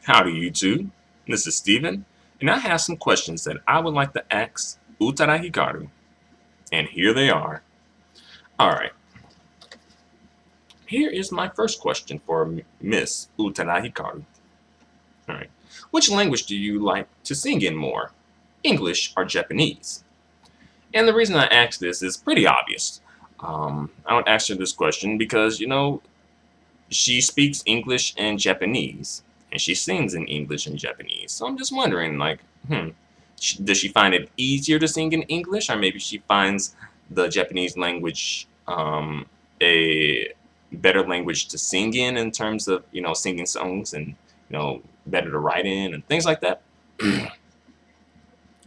Howdy, you two. This is Steven, and I have some questions that I would like to ask Utada Hikaru. And here they are. Alright, here is my first question for Miss Utada Hikaru. Alright, which language do you like to sing in more? English or Japanese? And the reason I ask this is pretty obvious. I would ask her this question because, she speaks English and Japanese, and she sings in English and Japanese. So I'm just wondering, does she find it easier to sing in English, or maybe she finds the Japanese language a better language to sing in terms of singing songs and better to write in and things like that.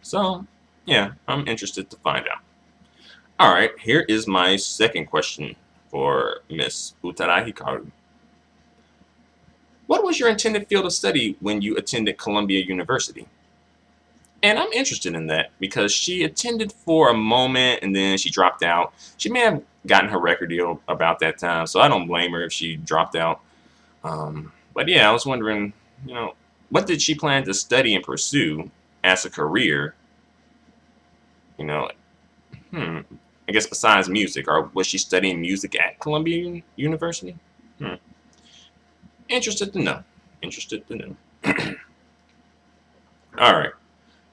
So yeah, I'm interested to find out. All right, here is my second question for Miss Utada Hikaru. What was your intended field of study when you attended Columbia University? And I'm interested in that because she attended for a moment and then she dropped out. She may have gotten her record deal about that time, so I don't blame her if she dropped out. But yeah, I was wondering, what did she plan to study and pursue as a career? I guess besides music, or was she studying music at Columbia University? Interested to know. Interested to know. All right.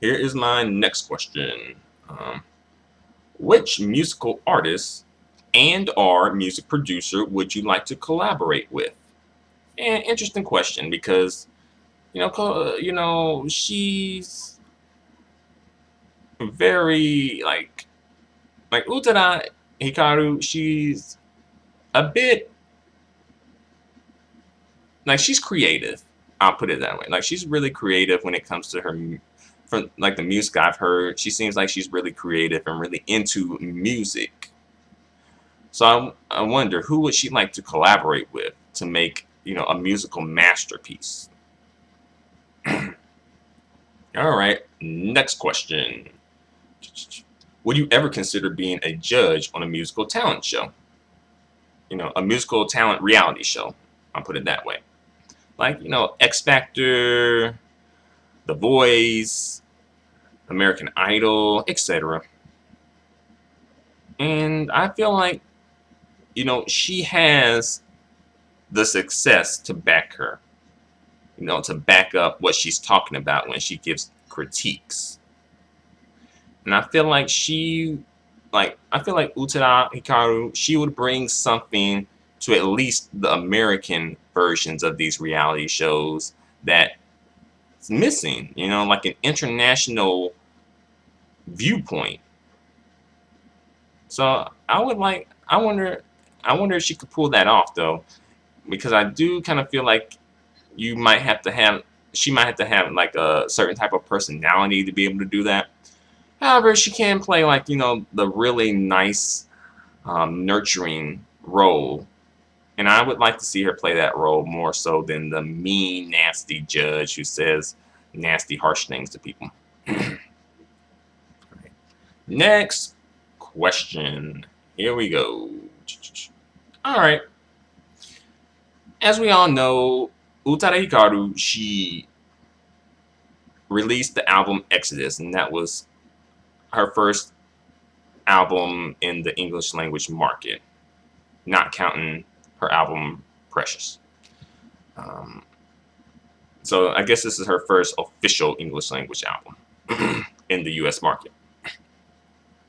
Here is my next question. Which musical artist and/or music producer would you like to collaborate with? An interesting question because she's very like Utada Hikaru. She's a bit like she's creative. I'll put it that way. Like she's really creative when it comes to her from like the music I've heard. She seems like she's really creative and really into music. So I wonder who would she like to collaborate with to make a musical masterpiece. All right, next question. Would you ever consider being a judge on a musical talent show? A musical talent reality show. I'll put it that way. Like, X Factor, The Voice, American Idol, etc. And I feel like, she has the success to back her, to back up what she's talking about when she gives critiques. And I feel like Utada Hikaru, she would bring something to at least the American versions of these reality shows that is missing, like an international viewpoint. So I wonder if she could pull that off though, because I do kind of feel like she might have to have like a certain type of personality to be able to do that. However, she can play like, the really nice, nurturing role. And I would like to see her play that role more so than the mean, nasty judge who says nasty, harsh things to people. Next question. Here we go. All right. As we all know, Utada Hikaru, she released the album Exodus, and that was her first album in the English language market, not counting her album Precious. So I guess this is her first official English language album in the US market.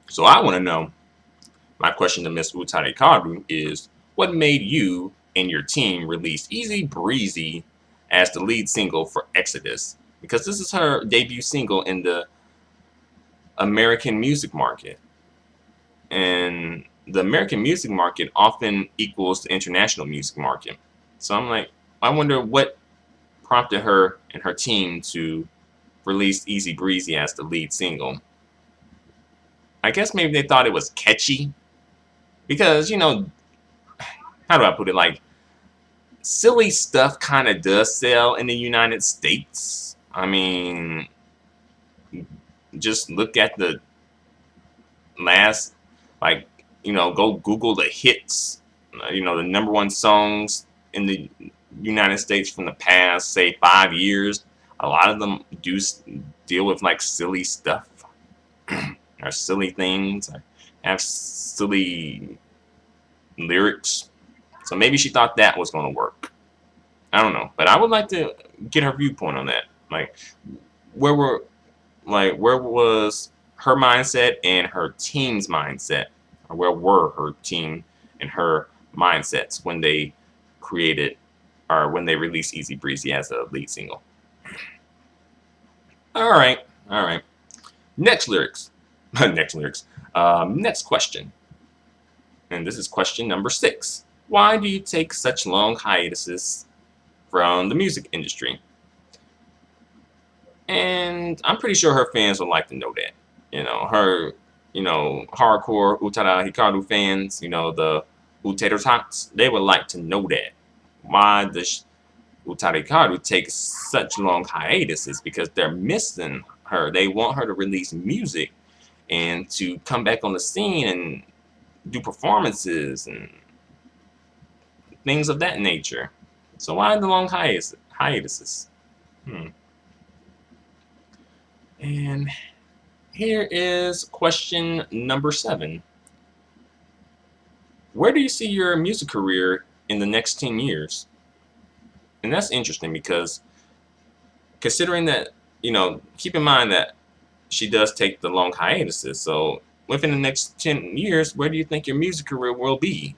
So I want to know, my question to Miss Utada Hikaru is, what made you and your team release Easy Breezy as the lead single for Exodus? Because this is her debut single in the American music market. And the American music market often equals the international music market. So I wonder what prompted her and her team to release Easy Breezy as the lead single. I guess maybe they thought it was catchy. Because, how do I put it? Like, silly stuff kind of does sell in the United States. I mean, just look at the last, go Google the hits, the number one songs in the United States from the past, say 5 years, a lot of them do deal with like silly stuff or silly things, or have silly lyrics. So maybe she thought that was going to work. I don't know, but I would like to get her viewpoint on that. Like, where were, where was her mindset and her team's mindset, or where were her team and her mindsets when they created, or when they released Easy Breezy as a lead single? All right, all right. Next lyrics, next lyrics. Next question, and this is question number 6. Why do you take such long hiatuses from the music industry? And I'm pretty sure her fans would like to know that. Her, hardcore Utada Hikaru fans, the Utada Tots, they would like to know that. Why does Utada Hikaru take such long hiatuses? Because they're missing her. They want her to release music and to come back on the scene and do performances and things of that nature. So why the long hiatuses? And here is question number 7. Where do you see your music career in the next 10 years? And that's interesting because considering that, keep in mind that she does take the long hiatuses. So within the next 10 years, where do you think your music career will be?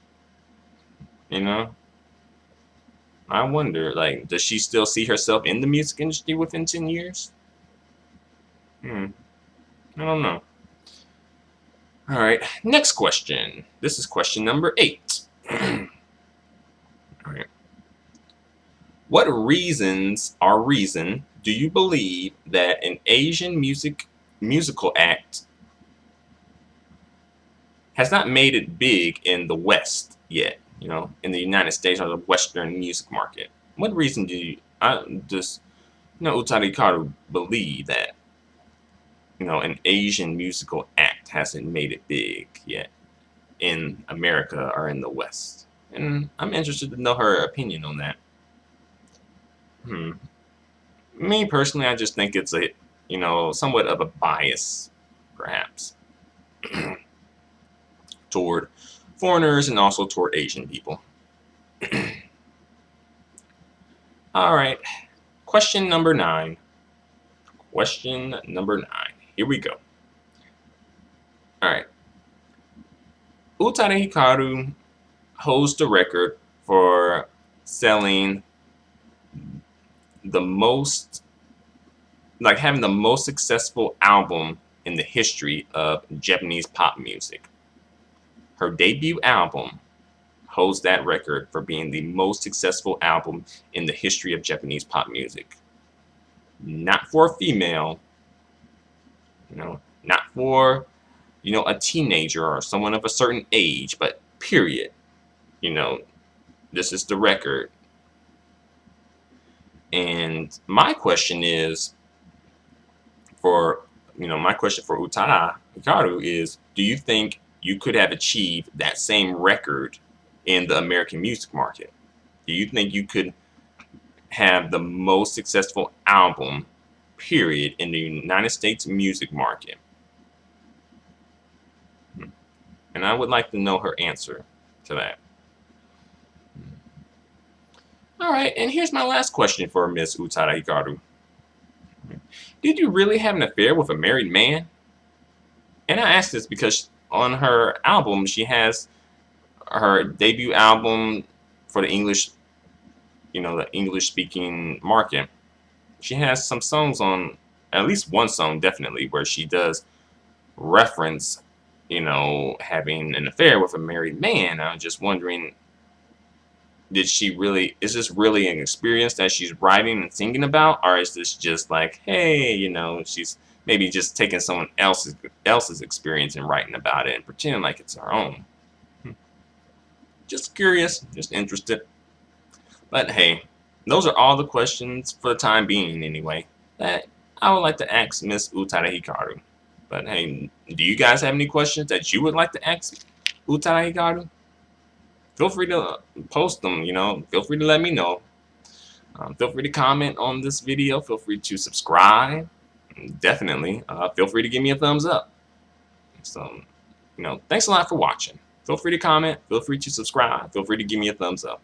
I wonder, like, does she still see herself in the music industry within 10 years? I don't know. All right, next question. This is question number 8. All right. What reason do you believe that an Asian musical act has not made it big in the West yet? In the United States or the Western music market. What reason do you, Utada Hikaru believe that an Asian musical act hasn't made it big yet in America or in the West? And I'm interested to know her opinion on that. Me personally, I just think it's a, somewhat of a bias, perhaps, toward foreigners and also toward Asian people. All right, question number 9. Question number 9. Here we go. All right. Utada Hikaru holds the record for selling the most, like having the most successful album in the history of Japanese pop music. Her debut album holds that record for being the most successful album in the history of Japanese pop music. Not for a female, not for, a teenager or someone of a certain age, but period. This is the record. And my question is my question for Utada Hikaru is, do you think you could have achieved that same record in the American music market? Do you think you could have the most successful album, period, in the United States music market? And I would like to know her answer to that. All right, and here's my last question for Miss Utada Hikaru. Did you really have an affair with a married man? And I ask this because on her album, she has her debut album for the English, the English-speaking market. She has some songs on, at least one song definitely, where she does reference, having an affair with a married man. I'm just wondering, is this really an experience that she's writing and singing about, or is this just like, hey, she's maybe just taking someone else's experience and writing about it and pretending like it's her own? Just curious, just interested. But hey, those are all the questions for the time being anyway that I would like to ask Miss Utada Hikaru. But hey, do you guys have any questions that you would like to ask Utada Hikaru? Feel free to post them, feel free to let me know. Feel free to comment on this video. Feel free to subscribe. Definitely feel free to give me a thumbs up. So, thanks a lot for watching. Feel free to comment. Feel free to subscribe. Feel free to give me a thumbs up.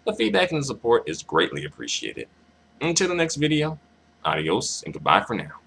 The feedback and the support is greatly appreciated. Until the next video, adios and goodbye for now.